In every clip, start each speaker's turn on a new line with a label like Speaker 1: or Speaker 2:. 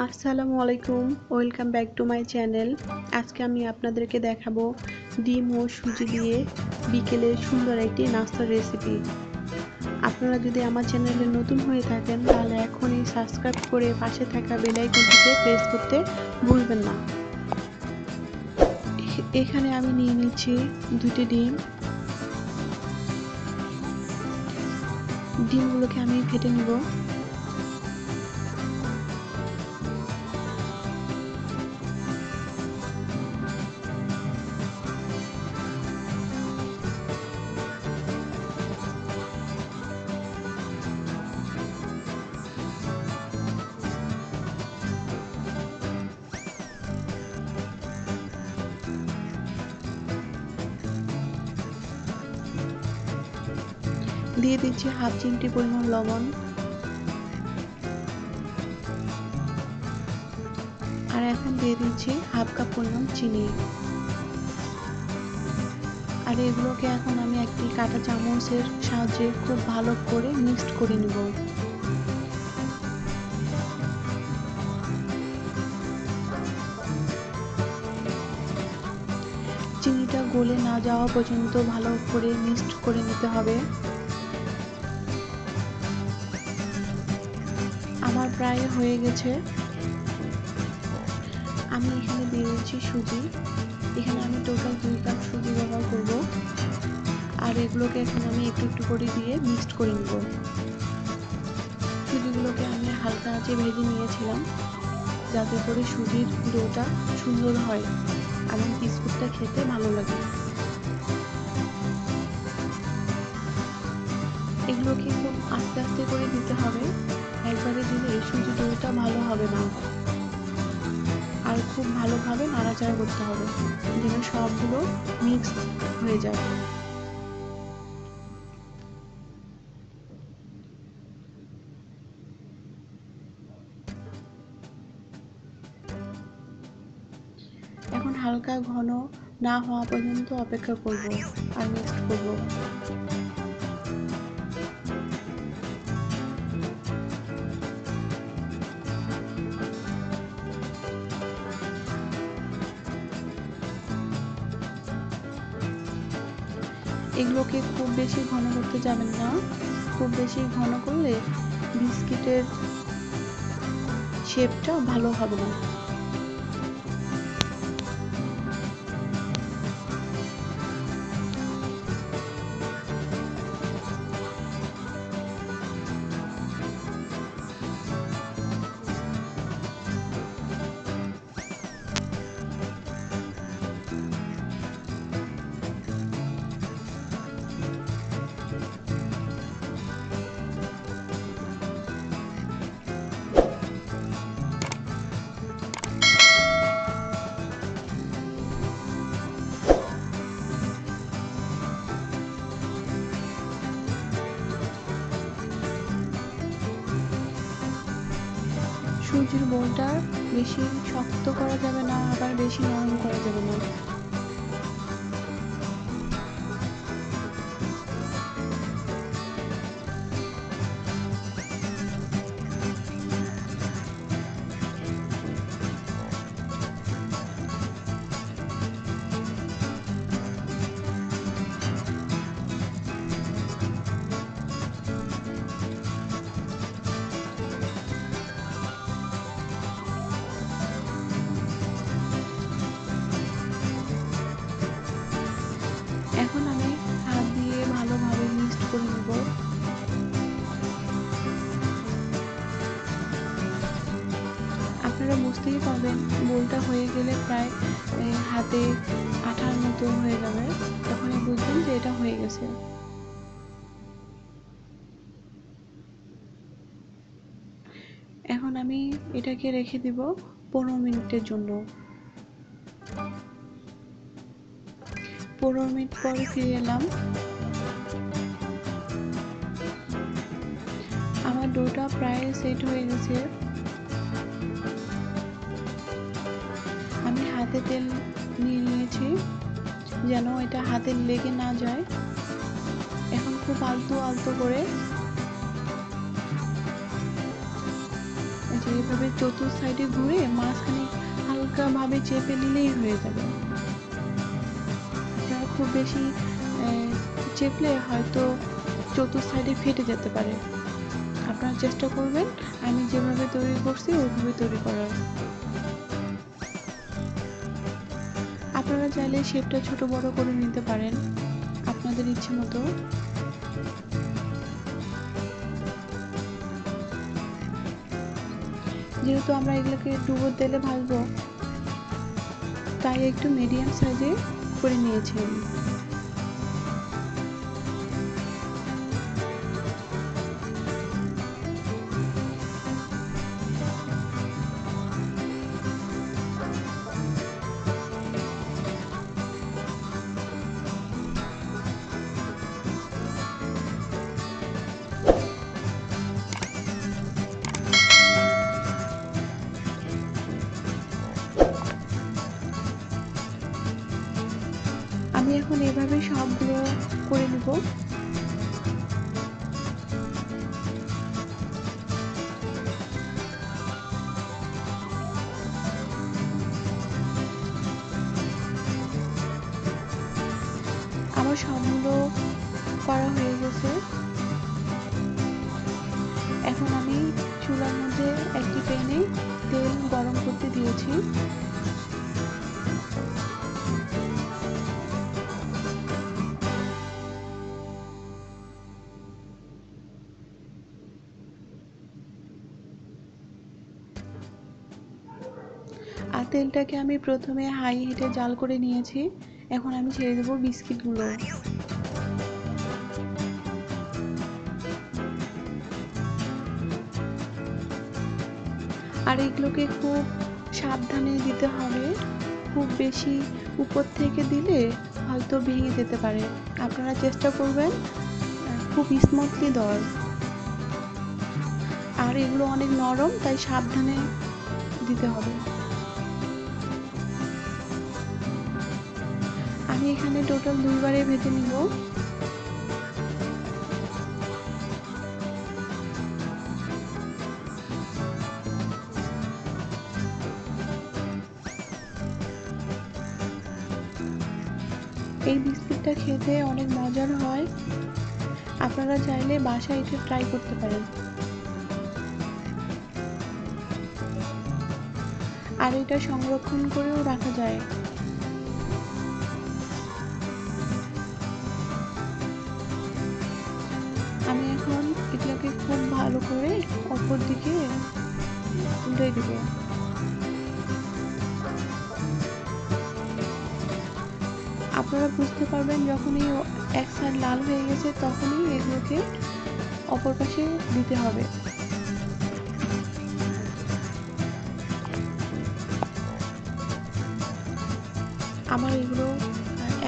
Speaker 1: আসসালামু আলাইকুম, welcome back to my channel. আজকে আমি আপনাদেরকে দেখাবো ডিম ও সুজি দিয়ে বিকেলের সুন্দর একটি নাস্তার রেসিপি। আপনারা যদি আমার চ্যানেলে নতুন হয়ে থাকেন তাহলে এখনই সাবস্ক্রাইব করে পাশে থাকা বেল আইকনটিতে প্রেস করতে ভুলবেন না। এখানে আমি নিয়ে নিচ্ছি 2টি ডিম। ডিমগুলোকে আমি ফেটে নিব। দিয়ে দিচ্ছি হাফ চিমটি পরিমাণ লবণ আর এখন দিয়ে দিচ্ছি হাফ কাপ পরিমাণ চিনি। আর এগুলোকে এখন আমি একটি কাঁটা চামচের সাহায্যে খুব ভালো করে মিক্সড করে নিব। চিনিটা গলে না যাওয়া পর্যন্ত ভালো করে মিক্সড করে নিতে হবে। আমার প্রায় হয়ে গেছে। আমি এখানে দিয়ে দিচ্ছি সুজি। এখানে আমি টোটাল 2 কাপ সুজি ব্যবহার করব। আর এগুলোকে এখন আমি একটু একটু করে দিয়ে মিক্সড করে নিব। সুজিগুলোকে আমি হালকা আঁচে ভেজে নিয়েছিলাম যাতে করে সুজির ডোটা সুন্দর হয় এবং বিস্কুটটা খেতে ভালো লাগে। এগুলোকে খুব আস্তে আস্তে করে দিতে হবে, একবারে দিলে সুজি ডোটা ভালো হবে না। আর খুব ভালোভাবে নাড়াচাড়া করতে হবে যেন সবগুলো মিক্স হয়ে যায়। এখন হালকা ঘন না হওয়া পর্যন্ত অপেক্ষা করব আর মিক্সড করব। এগুলোকে খুব বেশি ঘন করতে যাবেন না, খুব বেশি ঘন করলে বিস্কিটের শেপটা ভালো হবে না। সুজির বোলটা বেশি শক্ত করা যাবে না, আবার বেশি নরম করা যাবে না। এখন আমি হাত দিয়ে ভালোভাবে মিক্সড করে নেব। আপনারা বুঝতেই পারবেন বোলটা হয়ে গেলে প্রায় হাতে আঠার মতো হয়ে যাবে, তখনই বুঝবেন যে এটা হয়ে গেছে। এখন আমি এটাকে রেখে দিব 15 মিনিটের জন্য। 15 মিনিট পরে ফিরে এলাম। আমার ডোটা প্রায় সেট হয়ে গেছে। আমি হাতে তেল নিয়ে নিয়েছি যেন এটা হাতে লেগে না যায়। এখন খুব আলতো আলতো করে এইভাবে চতুর্থ সাইডে ঘুরে মাঝখানে হালকাভাবে চেপে নিলেই হয়ে যাবে। আপনারা খুব বেশি চেপলে হয়তো চতুর্থ সাইডে ফেটে যেতে পারে। আপনারা চেষ্টা করবেন আমি যেভাবে তৈরি করছি ওইভাবে তৈরি করার। আপনারা চাইলে শেপটা ছোট বড় করে নিতে পারেন আপনাদের ইচ্ছে মতো। যেহেতু আমরা এগুলোকে ডুবো তেলে ভাজবো তাই একটু মিডিয়াম সাইজে করে নিয়েছি আমি। আমি এখন এভাবে সবগুলো করে নেব। আমার সবগুলো করা হয়ে গেছে। এখন আমি চুলার মধ্যে একটি প্যানে তেল গরম করতে দিয়েছি। আর তেলটাকে আমি প্রথমে হাই হিটে জাল করে নিয়েছি। এখন আমি ছেড়ে দেব বিস্কিটগুলো। আর এগুলোকে খুব সাবধানে দিতে হবে। খুব বেশি উপর থেকে দিলে হয়তো ভেঙে যেতে পারে। আপনারা চেষ্টা করবেন খুব স্মুথলি দেওয়ার। আর এগুলো অনেক নরম তাই সাবধানে দিতে হবে। আমি এখানে টোটাল 2 বারে ভেজে নিব। এই বিস্কিটটা খেতে অনেক মজার হয়। আপনারা চাইলে বাসায় এটা ট্রাই করতে পারেন। আর এটা সংরক্ষণ করেও রাখা যায়। আমি এখন এগুলোকে খুব ভালো করে অপর দিকে উল্টে দেব। আপনারা বুঝতে পারবেন যখনই এক সাইড লাল হয়ে গেছে তখনই এগুলোকে অপর পাশে দিতে হবে। আমার এগুলো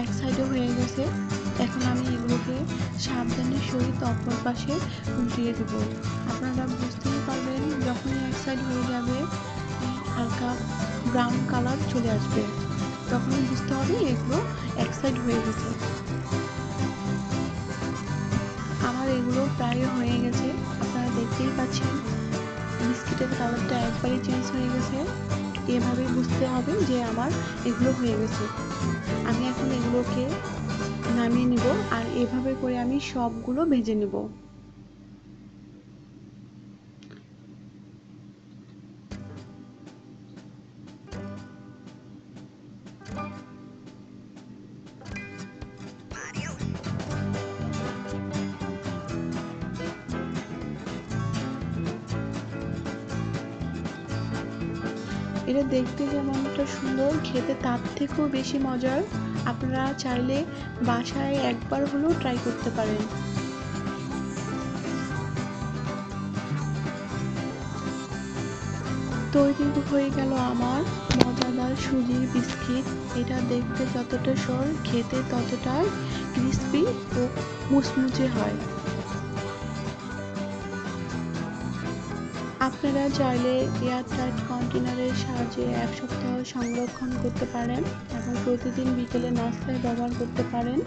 Speaker 1: এক সাইডে হয়ে গেছে। এখন আমি এগুলোকে সাবধানের সহিত অপর পাশে উল্টিয়ে দেব। আপনারা বুঝতেই পারবেন যখনই এক সাইড হয়ে যাবে হালকা ব্রাউন কালার চলে আসবে তখনই বুঝতে হবে এগুলো এক সাইড হয়ে গেছে। আমার এগুলো প্রায় হয়ে গেছে। আপনারা দেখতেই পাচ্ছেন বিস্কিটের কালারটা একবারই চেঞ্জ হয়ে গেছে। এভাবেই বুঝতে হবে যে আমার এগুলো হয়ে গেছে। আমি এখন এগুলোকে নামিয়ে নিব আর এভাবে করে আমি সবগুলো ভেজে নেব। এটা দেখতে যেমনটা সুন্দর খেতে তার থেকেও বেশি মজার। আপনারা চাইলে বাসায় একবার হলেও ট্রাই করতে পারেন। তৈরি হয়ে গেল আমার মজাদার সুজির বিস্কিট। এটা দেখতে যতটা সর খেতে ততটাই ক্রিস্পি ও মুচমুচে হয়। আপনারা চাইলে এয়ারটাইট কন্টেনারের সাহায্যে 1 সপ্তাহ সংরক্ষণ করতে পারেন এবং প্রতিদিন বিকেলে নাস্তায় ব্যবহার করতে পারেন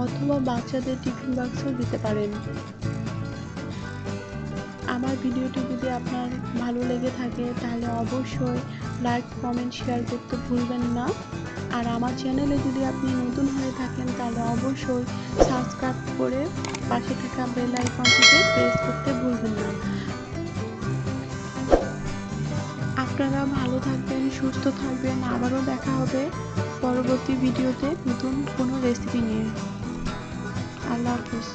Speaker 1: অথবা বাচ্চাদের টিফিন বক্সেও দিতে পারেন। আমার ভিডিওটি যদি আপনার ভালো লেগে থাকে তাহলে অবশ্যই লাইক কমেন্ট শেয়ার করতে ভুলবেন না। আর আমার চ্যানেলে যদি আপনি নতুন হয়ে থাকেন তাহলে অবশ্যই সাবস্ক্রাইব করে পাশে থাকা বেল আইকনটিতে প্রেস করতে ভুলবেন না। আপনারা ভালো থাকবেন, সুস্থ থাকবেন। আবারও দেখা হবে পরবর্তী ভিডিওতে নতুন কোনো রেসিপি নিয়ে। আল্লাহ হাফেজ।